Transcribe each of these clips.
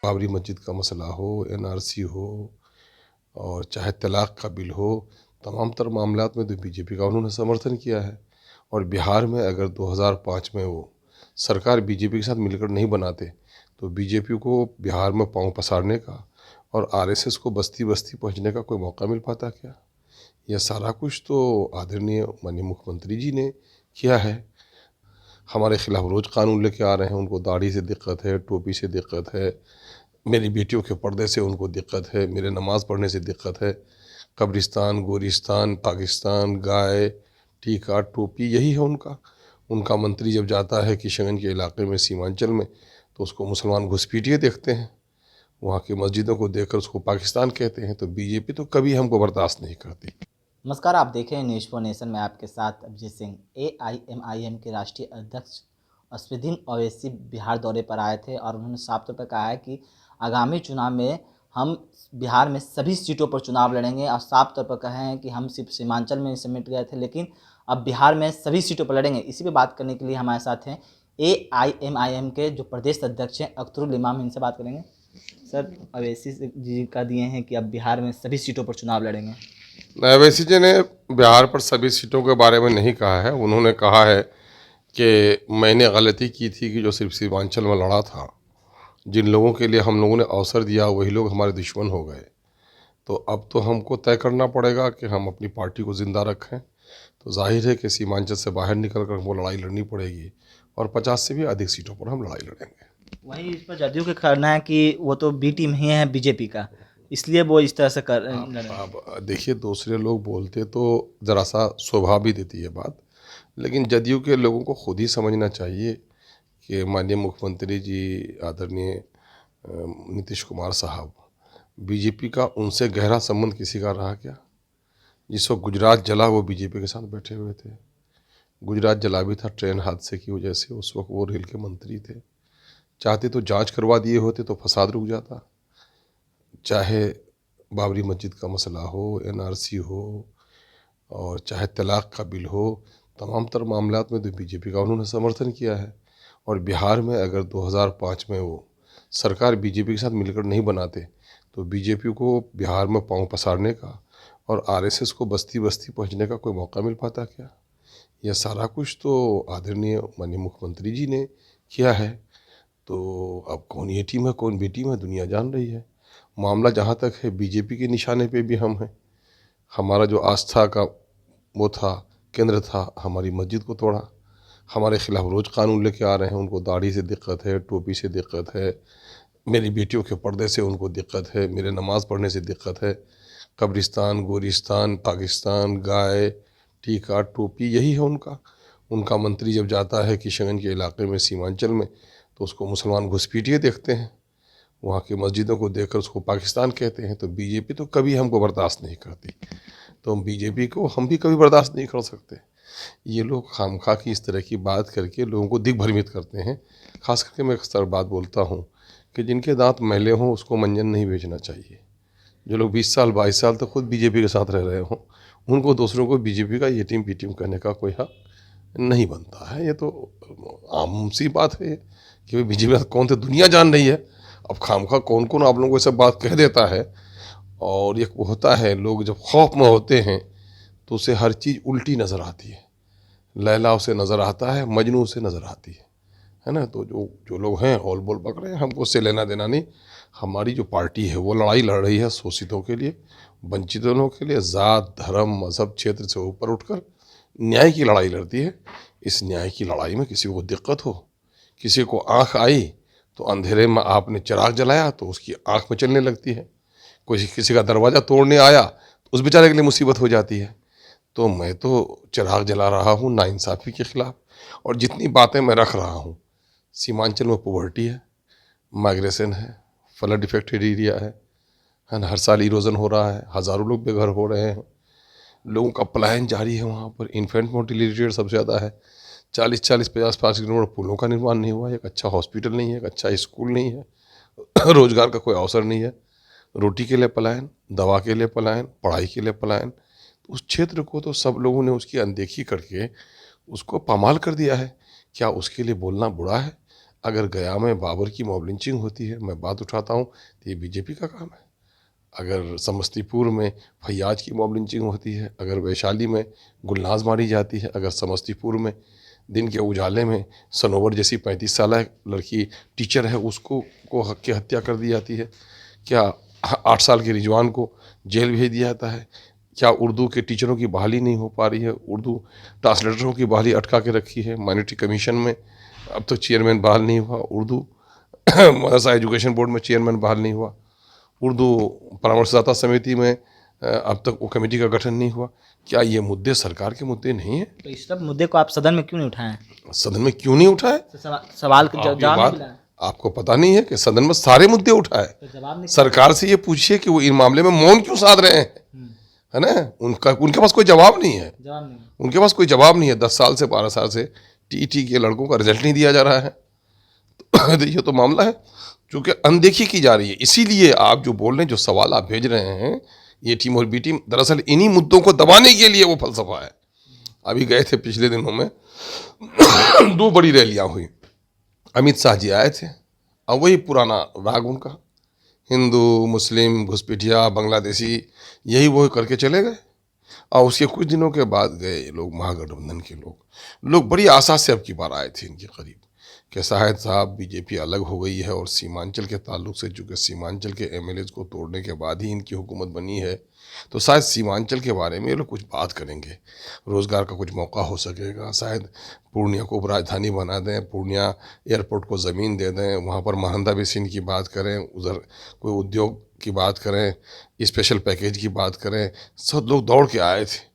बाबरी मस्जिद का मसला हो, एनआरसी हो और चाहे तलाक का बिल हो, तमाम तर मामलात में तो बीजेपी का उन्होंने समर्थन किया है। और बिहार में अगर 2005 में वो सरकार बीजेपी के साथ मिलकर नहीं बनाते तो बीजेपी को बिहार में पांव पसारने का और आरएसएस को बस्ती बस्ती पहुंचने का कोई मौका मिल पाता क्या? यह सारा कुछ तो आदरणीय माननीय मुख्यमंत्री जी ने किया है। हमारे खिलाफ रोज़ कानून लेके आ रहे हैं, उनको दाढ़ी से दिक्कत है, टोपी से दिक्कत है, मेरी बेटियों के पर्दे से उनको दिक्कत है, मेरे नमाज़ पढ़ने से दिक्कत है। कब्रिस्तान, गोरिस्तान, पाकिस्तान, गाय, टीका, टोपी यही है उनका। उनका मंत्री जब जाता है किशनगंज के इलाके में, सीमांचल में, तो उसको मुसलमान घुसपैठिए देखते हैं, वहाँ की मस्जिदों को देखकर उसको पाकिस्तान कहते हैं। तो बीजेपी तो कभी हमको बर्दाश्त नहीं करती। नमस्कार, आप देख रहे हैं न्यूज़ फॉर नेशन में आपके साथ अभिजीत सिंह। AIMIM के राष्ट्रीय अध्यक्ष असदुद्दीन ओवैसी बिहार दौरे पर आए थे और उन्होंने साफ तौर पर कहा है कि आगामी चुनाव में हम बिहार में सभी सीटों पर चुनाव लड़ेंगे और साफ तौर पर कहे हैं कि हम सिर्फ सीमांचल में सिमट गए थे, लेकिन अब बिहार में सभी सीटों पर लड़ेंगे। इसी पे बात करने के लिए हमारे साथ हैं AIMIM के जो प्रदेश अध्यक्ष हैं अख्तरुल इमाम, इनसे बात करेंगे। सर, ओवैसी जी का दिए हैं कि अब बिहार में सभी सीटों पर चुनाव लड़ेंगे। ओवैसी जी ने बिहार पर सभी सीटों के बारे में नहीं कहा है। उन्होंने कहा है कि मैंने गलती की थी कि जो सिर्फ सीमांचल में लड़ा था, जिन लोगों के लिए हम लोगों ने अवसर दिया वही लोग हमारे दुश्मन हो गए। तो अब तो हमको तय करना पड़ेगा कि हम अपनी पार्टी को ज़िंदा रखें। तो जाहिर है कि सीमांचल से बाहर निकल कर हमको लड़ाई लड़नी पड़ेगी और 50 से भी अधिक सीटों पर हम लड़ाई लड़ेंगे। वहीं इस पर जदयू का कहना है कि वो तो बी टीम ही है बीजेपी का, इसलिए वो इस तरह से कर लड़े। अब देखिए, दूसरे लोग बोलते तो ज़रा सा शोभा भी देती है बात, लेकिन जदयू के लोगों को खुद ही समझना चाहिए कि माननीय मुख्यमंत्री जी आदरणीय नीतीश कुमार साहब, बीजेपी का उनसे गहरा संबंध किसी का रहा क्या? जिस वक्त गुजरात जला वो बीजेपी के साथ बैठे हुए थे। गुजरात जला भी था ट्रेन हादसे की वजह से, उस वक्त वो रेल के मंत्री थे। चाहते तो जांच करवा दिए होते तो फसाद रुक जाता। चाहे बाबरी मस्जिद का मसला हो, एनआरसी हो और चाहे तलाक का बिल हो, तमाम तर मामलात में तो बीजेपी का उन्होंने समर्थन किया है। और बिहार में अगर 2005 में वो सरकार बीजेपी के साथ मिलकर नहीं बनाते तो बीजेपी को बिहार में पांव पसारने का और आरएसएस को बस्ती बस्ती पहुंचने का कोई मौका मिल पाता क्या? यह सारा कुछ तो आदरणीय माननीय मुख्यमंत्री जी ने किया है। तो अब कौन ये टीम है कौन बी टीम है, दुनिया जान रही है। मामला जहाँ तक है, बीजेपी के निशाने पे भी हम हैं। हमारा जो आस्था का वो था, केंद्र था, हमारी मस्जिद को तोड़ा। हमारे खिलाफ रोज़ कानून लेके आ रहे हैं, उनको दाढ़ी से दिक्कत है, टोपी से दिक्कत है, मेरी बेटियों के पर्दे से उनको दिक्कत है, मेरे नमाज़ पढ़ने से दिक्कत है। कब्रिस्तान, गोरिस्तान, पाकिस्तान, गाय, टीका, टोपी यही है उनका। उनका मंत्री जब जाता है किशनगंज के इलाके में, सीमांचल में, तो उसको मुसलमान घुसपैठिए देखते हैं, वहाँ की मस्जिदों को देखकर उसको पाकिस्तान कहते हैं। तो बीजेपी तो कभी हमको बर्दाश्त नहीं करती, तो बीजेपी को हम भी कभी बर्दाश्त नहीं कर सकते। ये लोग खामखा की इस तरह की बात करके लोगों को दिग्भ्रमित करते हैं। खास करके मैं अक्सर बात बोलता हूँ कि जिनके दांत मैले हों उसको मंजन नहीं बेचना चाहिए। जो लोग 20 साल 22 साल तक खुद बीजेपी के साथ रह रहे हों, उनको दूसरों को बीजेपी का ये टीम पी टीम कहने का कोई हक नहीं बनता है। ये तो आम सी बात है कि भाई बीजेपी के साथ कौन थे, दुनिया जान रही है। अब खामखा कौन कौन आप लोगों को सब बात कह देता है। और ये होता है, लोग जब खौफ में होते हैं तो उसे हर चीज़ उल्टी नज़र आती है। लैला उसे नज़र आता है, मजनू उसे नज़र आती है ना। तो जो जो लोग हैं हौल बोल पकड़े हैं, हमको उससे लेना देना नहीं। हमारी जो पार्टी है वो लड़ाई लड़ रही है शोषितों के लिए, वंचितों के लिए, ज़ात धर्म मज़हब क्षेत्र से ऊपर उठकर न्याय की लड़ाई लड़ती है। इस न्याय की लड़ाई में किसी को दिक्कत हो, किसी को आँख आई तो अंधेरे में आपने चिराग जलाया तो उसकी आँख में चलने लगती है। कोई किसी का दरवाज़ा तोड़ने आया तो उस बेचारे के लिए मुसीबत हो जाती है। तो मैं तो चिराग जला रहा हूँ नाइंसाफ़ी के ख़िलाफ़। और जितनी बातें मैं रख रहा हूँ, सीमांचल में पॉवर्टी है, माइग्रेशन है, फ्लड इफेक्टेड एरिया है ना, हर साल इरोजन हो रहा है, हज़ारों लोग बेघर हो रहे हैं, लोगों का पलायन जारी है। वहाँ पर इन्फेंट मोर्टिलिटी रेट सबसे ज़्यादा है। 40-40, 50-50 किलोमीटर पुलों का निर्माण नहीं हुआ है, एक अच्छा हॉस्पिटल नहीं है, एक अच्छा स्कूल नहीं है, रोज़गार का कोई अवसर नहीं है। रोटी के लिए पलायन, दवा के लिए पलायन, पढ़ाई के लिए पलायन। तो उस क्षेत्र को तो सब लोगों ने उसकी अनदेखी करके उसको पामाल कर दिया है। क्या उसके लिए बोलना बुरा है? अगर गया में बाबर की मॉब लिंचिंग होती है, मैं बात उठाता हूँ, तो ये बीजेपी का काम है। अगर समस्तीपुर में फैयाज की मॉब लिंचिंग होती है, अगर वैशाली में गुलनाज मारी जाती है, अगर समस्तीपुर में दिन के उजाले में सनोवर जैसी 35 साल लड़की टीचर है उसको हक की हत्या कर दी जाती है, क्या 8 साल के रिजवान को जेल भेज दिया जाता है, क्या उर्दू के टीचरों की बहाली नहीं हो पा रही है, उर्दू ट्रांसलेटरों की बहाली अटका के रखी है, माइनॉरिटी कमीशन में अब तक चेयरमैन बहाल नहीं हुआ, उर्दू मदरसा एजुकेशन बोर्ड में चेयरमैन बहाल नहीं हुआ, उर्दू परामर्शदाता समिति में अब तक वो कमेटी का गठन नहीं हुआ। क्या ये मुद्दे सरकार के मुद्दे नहीं हैं? तो इस सब मुद्दे को आप सदन में क्यों नहीं उठाएं? सदन में क्यों नहीं उठाए? तो सवाल का आप ये जवाब नहीं बात मिला है। आपको पता नहीं है कि सदन में सारे मुद्दे उठाए? तो जवाब नहीं सरकार से ये पूछिए कि वो इन मामले में मौन क्यों साध रहे हैं, है ना? उनके पास कोई जवाब नहीं है, जवाब नहीं। उनके पास कोई जवाब नहीं है। 10 साल से 12 साल से टीईटी के लड़कों का रिजल्ट नहीं दिया जा रहा है। तो ये तो मामला है चूँकि अनदेखी की जा रही है। इसीलिए आप जो बोल रहे हैं, जो सवाल आप भेज रहे हैं, ये टीम और बी टीम, दरअसल इन्हीं मुद्दों को दबाने के लिए वो फलसफा है। अभी गए थे पिछले दिनों में 2 बड़ी रैलियां हुई, अमित शाह जी आए थे, अब वही पुराना राग उनका, हिंदू मुस्लिम घुसपैठिया बांग्लादेशी, यही वो करके चले गए। और उसके कुछ दिनों के बाद गए ये लोग, महागठबंधन के लोग बड़ी आशा से अब की बार आए थे इनके करीब कि शायद साहब बीजेपी अलग हो गई है और सीमांचल के ताल्लुक से, चूँकि सीमांचल के एमएलएज को तोड़ने के बाद ही इनकी हुकूमत बनी है, तो शायद सीमांचल के बारे में ये लोग कुछ बात करेंगे, रोज़गार का कुछ मौका हो सकेगा, शायद पूर्णिया को उपराजधानी बना दें, पूर्णिया एयरपोर्ट को ज़मीन दे दें, वहाँ पर महानंदा बेसिन की बात करें, उधर कोई उद्योग की बात करें, स्पेशल पैकेज की बात करें। सब लोग दौड़ के आए थे,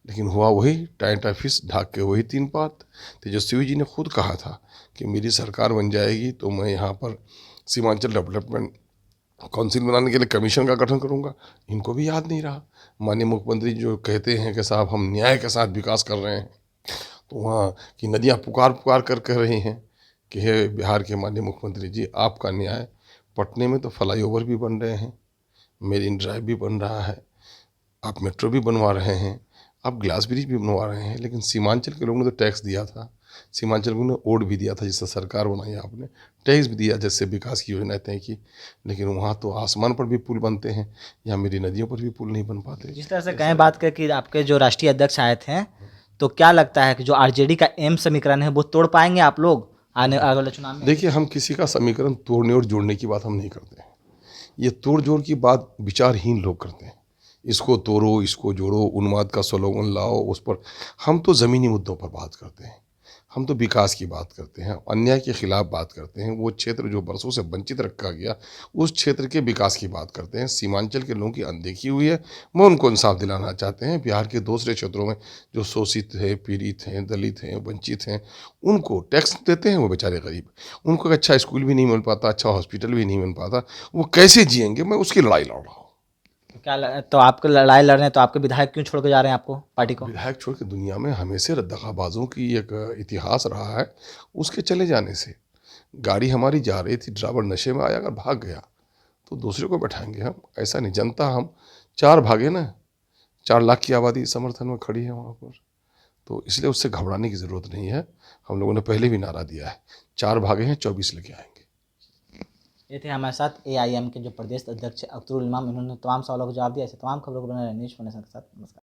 लेकिन हुआ वही टाइट फिश ढाक के वही 3 पात। तेजस्वी जी ने खुद कहा था कि मेरी सरकार बन जाएगी तो मैं यहाँ पर सीमांचल डेवलपमेंट काउंसिल बनाने के लिए कमीशन का गठन करूँगा। इनको भी याद नहीं रहा। माननीय मुख्यमंत्री जो कहते हैं कि साहब हम न्याय के साथ विकास कर रहे हैं, तो वहाँ की नदियाँ पुकार पुकार कर कह रही हैं कि हे बिहार के माननीय मुख्यमंत्री जी, आपका न्याय। पटने में तो फ्लाईओवर भी बन रहे हैं, मेरीन ड्राइव भी बन रहा है, आप मेट्रो भी बनवा रहे हैं, आप ग्लास ब्रिज भी बनवा रहे हैं, लेकिन सीमांचल के लोगों ने तो टैक्स दिया था, सीमांचल को ने वोट भी दिया था, जिससे सरकार बनाई आपने, टैक्स भी दिया, जिससे विकास की योजनाएं तय की, लेकिन वहाँ तो आसमान पर भी पुल बनते हैं, यहाँ मेरी नदियों पर भी पुल नहीं बन पाते। जिस तरह से कहें बात करें कि आपके जो राष्ट्रीय अध्यक्ष आए थे, तो क्या लगता है कि जो आरजेडी का एम समीकरण है वो तोड़ पाएंगे आप लोग आने वाले चुनाव में? देखिए, हम किसी का समीकरण तोड़ने और जोड़ने की बात हम नहीं करते हैं। ये तोड़ जोड़ की बात विचारहीन लोग करते हैं। इसको तोड़ो, इसको जोड़ो, उन्माद का स्लोगन लाओ उस पर। हम तो ज़मीनी मुद्दों पर बात करते हैं, हम तो विकास की बात करते हैं, अन्याय के खिलाफ बात करते हैं। वो क्षेत्र जो बरसों से वंचित रखा गया, उस क्षेत्र के विकास की बात करते हैं। सीमांचल के लोगों की अनदेखी हुई है, वो उनको इंसाफ दिलाना चाहते हैं। बिहार के दूसरे क्षेत्रों में जो शोषित हैं, पीड़ित हैं, दलित हैं, वंचित हैं, उनको टैक्स देते हैं, वो बेचारे गरीब, उनको एक अच्छा स्कूल भी नहीं मिल पाता, अच्छा हॉस्पिटल भी नहीं मिल पाता, वो कैसे जिएंगे? मैं उसकी लड़ाई लड़ रहा हूँ। तो आपको लड़ाई लड़ रहे हैं, तो आपके विधायक क्यों छोड़ के जा रहे हैं आपको, पार्टी को? विधायक छोड़ के दुनिया में हमेशा दगाबाजों की एक इतिहास रहा है, उसके चले जाने से। गाड़ी हमारी जा रही थी, ड्राइवर नशे में आया, अगर भाग गया तो दूसरे को बैठाएंगे हम? ऐसा नहीं। जनता, हम 4 भागे ना, 4 लाख की आबादी समर्थन में खड़ी है वहाँ पर, तो इसलिए उससे घबराने की ज़रूरत नहीं है। हम लोगों ने पहले भी नारा दिया है, 4 भागे हैं, 24 लेके आएंगे। ये थे हमारे साथ एआईएम के जो प्रदेश अध्यक्ष अख्तरुल इमाम। इन्होंने तमाम सवालों का जवाब दिया। ऐसे तमाम खबरों को बने रहने न्यूज़ 24 के साथ। नमस्कार।